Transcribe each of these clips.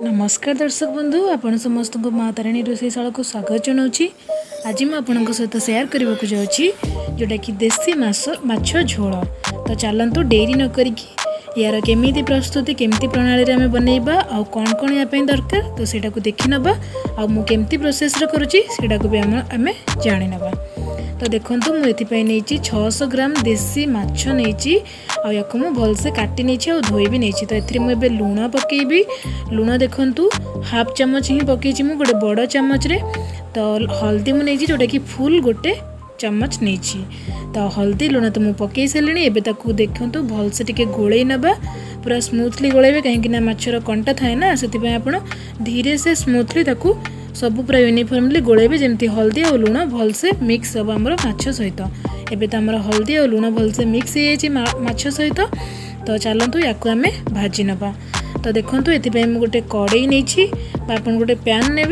नमस्कार दर्शक बंधु आपण समस्त को माँ तारिणी रोषेशाला को स्वागत जनाऊँगी। आज मैं आपण सहित सेयार करने को जाऊँगी जोटा कि देसी माछ झोल। तो चलतु डेरी न करिकी यार केमी प्रस्तुति केमती प्रणाली आम बनइबा आ कौन कौन यापाई दरकार तो सेटा को देखी नबा आ मु केमती प्रोसेस करुँची सेटा को भी आम जानी नबा। तो देखो मुझे नहीं 600 ग्राम देसी माछ नहीं आको मु भलसे काटी नहीं धोई भी नहीं। तो ये मुझे लुण पकेबी। लुण देखु हाफ चामच ही पकई मु गोटे बड़ चामच रे। तो हल्दी मुझे जोटा कि फुल गोटे चामच नहीं। तो हल्दी लुण तो मुझे पकई सारे एवं देखु भलसे टिके गोले नबा पूरा स्मूथली गोलेबे कहीं माछर कंटा थाए ना से धीरे से स्मूथली सब पूरा यूनिफॉर्मली गोलेबे जमती हल्दी और लुण भलसे मिक्स हम आमर माछ सहित। एबे तो आमर हल्दी और लुण भलसे मिक्स हो माछ सहित। तो चलतु या भाजी नबा। तो देखो ये गोटे कड़ई नहीं गोटे पैन ने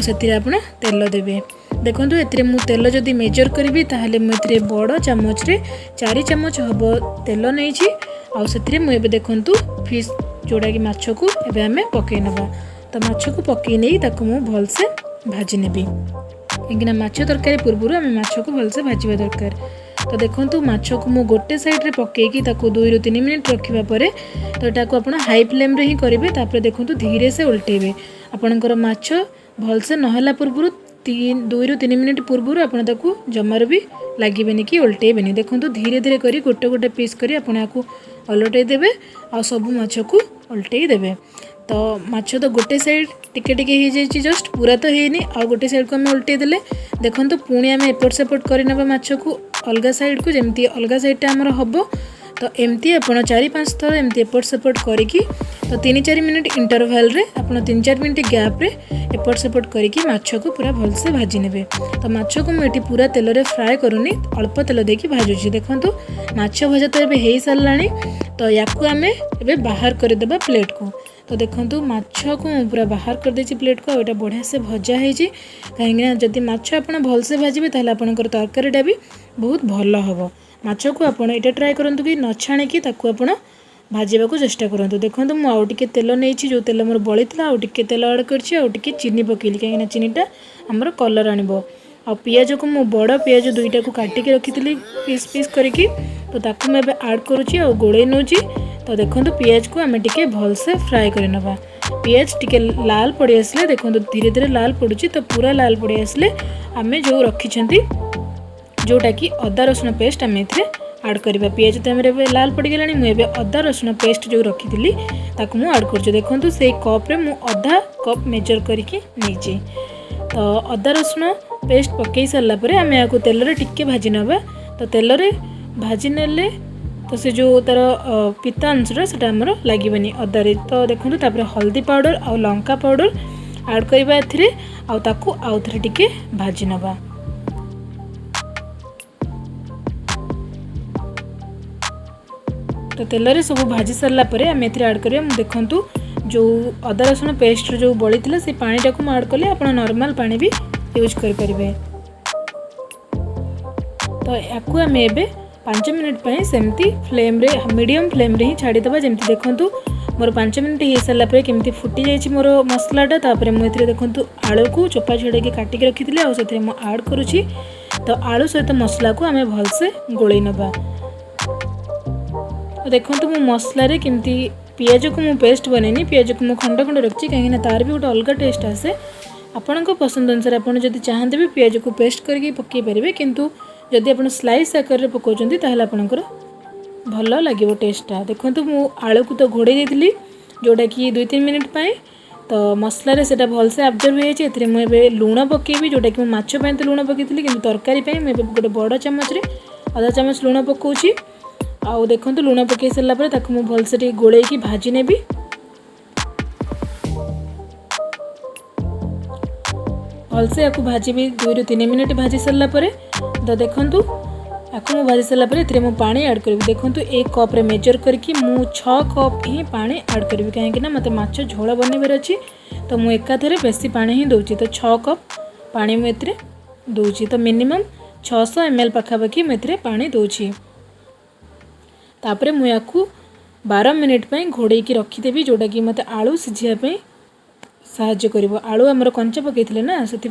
से तेल देवे। देखो ये मु तेल जदि मेजर करी ताहले मुझे बड़ चामच रे 4 चामच हम तेल नहीं मुझे देखु फिश जोड़ा कि माछ को एवं पकई नबा। तो माछ को पकई नहीं मु भलसे भाजी नेबी कहीं माछ तरकारी पूर्व आम माछ को भलसे भाजवा दरकार। तो देखो माछ को मु गोटे साइड रे पकईकी 2 ରୁ 3 मिनिट रखिबा परे तो एटा को आपण हाई फ्लेम रे ही करिवे। तापर देखो धीरे से उल्टेबे आपणकर माछ भलसे नहला पूर्व 2 ରୁ 3 मिनिट पूर्व आपण ताकू जमार भी लगे कि उल्टेबेनी। देखो धीरे धीरे करी गोटे गोटे पीस करी आपण याकू अलटई देबे आ सब माछ को उल्टई देबे। तो माछ तो गोटे साइड टिके टिके हो जाए जस्ट पूरा तो है नहीं आ गोटे साइड को आम उल्टे देले। देखो पुणी आम एपट सेपट करने माछ को अलग साइड को जमती अलग साइडटा आमर हम। तो एमती आप 4-5 थर एमती एपट सेपट करिकी तो 3-4 मिनिट इंटरवल रे आप 3-4 मिनिट गैप रे एपट सेपट करिकी माछ को पूरा भलसे भाजी नेबे। तो माछ को मुझे पूरा तेल रे फ्राए करूनी अल्प तेल देकी भाजुची। देखो माछ भजा तो एबे हेई सारलानी। तो याकू आम एबे बाहर करदेबा प्लेट को। तो देखो माछ को पूरा बाहर कर देछि प्लेट को। एटा बढ़िया से भजा है कहीं जदि माछ आप भलसे भाजबे ताहले आपनकर तरकारीटा भी बहुत भल हम। माछ को आप ट्राए करंतु कि न छाणिकी ताकू आप भाजवा को चेष्टा करंतु। देखो मु आउ टिके तेल नहीं जो तेल मोर बड़ी आउ टिके तेल ऐड करछि आउ टिके चीनी पकेली कहीं चीनीटा आमर कलर आनिबो। आ पियाज को मु बड़ पियाज 2टा को काटिकी रखी पीस पीस करिकी तो ताकू मैं ऐड करुँची आ गोले नौची। तो देखो पियाज को आम टिके भलसे फ्राए कर नबा। पियाज टिके लाल पड़ी आसले देखो धीरे धीरे लाल पड़ुची। तो पूरा लाल पड़ी आसले आम जो रखी जोटा कि अदा रसुण पेस्ट आम ऐड करवा। पियाज तो आम लाल पड़गला मुझे अदा रसुण पेस्ट जो रखी थी ताकू मु ऐड कर। देखो से कप्रे मु आधा कप मेजर करके नहीं। तो अदा रसुण पेस्ट पकई सारापर आम या तेल रे टिके भाजी नबा। तो तेल रे भाजी नेले तो से जो तार पिता अंशटा से लगे अदारे। तो देखो तापर हल्दी पाउडर आ लंका पाउडर ऐड करवा आउ थे टिके भाजी नबा। तो तेल रे सब भाजी सारा पर आम ऐड करिया। देखु जो अदा रसुण पेस्ट जो बड़ी थी से पानीटा को ऐड कले आप नॉर्मल पानी भी यूज करें। तो याकू आम एबे 5 मिनिट पर सेमती फ्लेम रे मीडियम फ्लेम रे ही छाड़ीदबा। जमती देखु मोर 5 मिनिट हो सारापर केमती फुटी जाइए मोर मसलाटा। तापर मुझे देखु आलू को चोपा छड़े काटिक रखी थी आते ऐड करुँची। तो आलू सहित मसला को आम भलसे गोले नबा। तो देखो मो मसला रे केमती पियाज को मु पेस्ट बनैनी पियाज को मु खंड खंड रखी कहीं तार भी गोटे अलग टेस्ट आसे। आपण पसंद अनुसार आप चाहते भी पियाज को पेस्ट करके पकई पारे किंतु जदि आप स्लाइस आकार रे पकाउछंती ताहले आपनकर भल लगे टेस्टा। देखो मु आलू को तो घोड़े दी जोटा कि 2-3 मिनिट पाए। तो मसला रे सेटा भलसे अब्जर्व हो जाए। मुझे लुण पकेबी जोटा कि माछ पाए तो लुण पकई कि तरकारी मुझे गोटे बड़ चामच रे आधा चामच लुण पकाउछि। आउ देखो लुण पकई सारापर ताकू मु भलसे टिके गोलेकी भाजी नेबी। भलसे याकू भाजी 2 ରୁ 3 मिनिट भाजी सारापर। तो देखो याकू मु भाजी सारापर ए मु पानी ऐड करी। देखो 1 कप रे मेजर करके मु 6 कप ही पानी ऐड करी कहीं मते माछ झोल बनइबार अछि। तो मु एकाथरे बेसी पानी ही दउची। तो 6 कप पानी मु एतरे दउची। तो मिनिमम 600 ml पाखापाखि मु एतरे पानी दउची। तापरे मु याकू 12 मिनिट घोड़े की रखीदेवी जोटा कि मत आलू सिझापी साहाय्य करिवो। आलू हमर कंचा पकैथिले ना सेति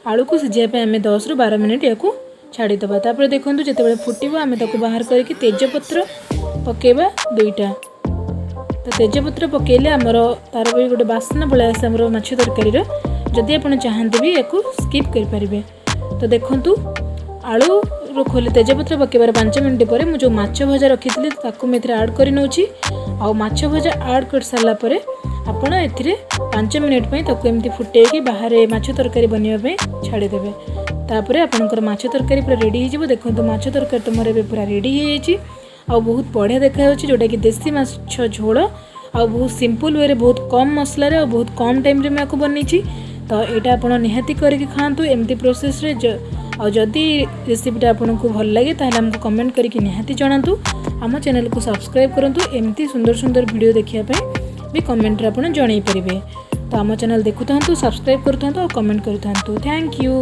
आलू को सिझिया पे आमे 10 रु 12 मिनिट याकू छाड़ी दबा। तापर देखंतु जेतेबेले फुटिबो आमे ताकू बाहर करके तेजपत्र पकेबा 2टा। तो तेजपत्र पकेले आमर तार भी गोटे बास्ना पळै आसे हमर माछ तरकारी रो। जदि आपण चाहते भी याकू स्किप कर पारिबे। तो देखंतु आलू रो खोले तेजपत्र पकेबार 5 मिनिट पर मु जो माछ भजा रखिथिले ताकू मैं ऐड करि नउची। आ माछ भजा ऐड कर सारला परे आपण एथिरे 5 मिनिट पई ताकू एमती फुटेकी बाहर माछ तरकारी बनिया पे छाड़ी देबे। तापर आपनकर माछ तरकारी पूरा रेडी हो जिवो। देखंतु माछ तरकारी तमरे बे पूरा रेडी हो जाईची। आ बहुत बढ़िया देखा होची जोटा कि देसी माछ झोल आ बहुत सिंपल वे रे बहुत कम मसला रे बहुत कम टाइम रे मैं बनईची। तो यहाँ आप निहाती करके खातु एमती प्रोसेस रे जदि रेसिपीटा आपको भल लगे ताहले हमको कमेंट करके निहाती जणातु। आम चैनल को सब्सक्राइब करंतु एमती सुंदर सुंदर वीडियो देखिया पे भी कमेंट रे आपण जणाई परिबे। तो आम चैनल देखु थांतु सब्सक्राइब करथांतु और कमेंट करथांतु। Thank you.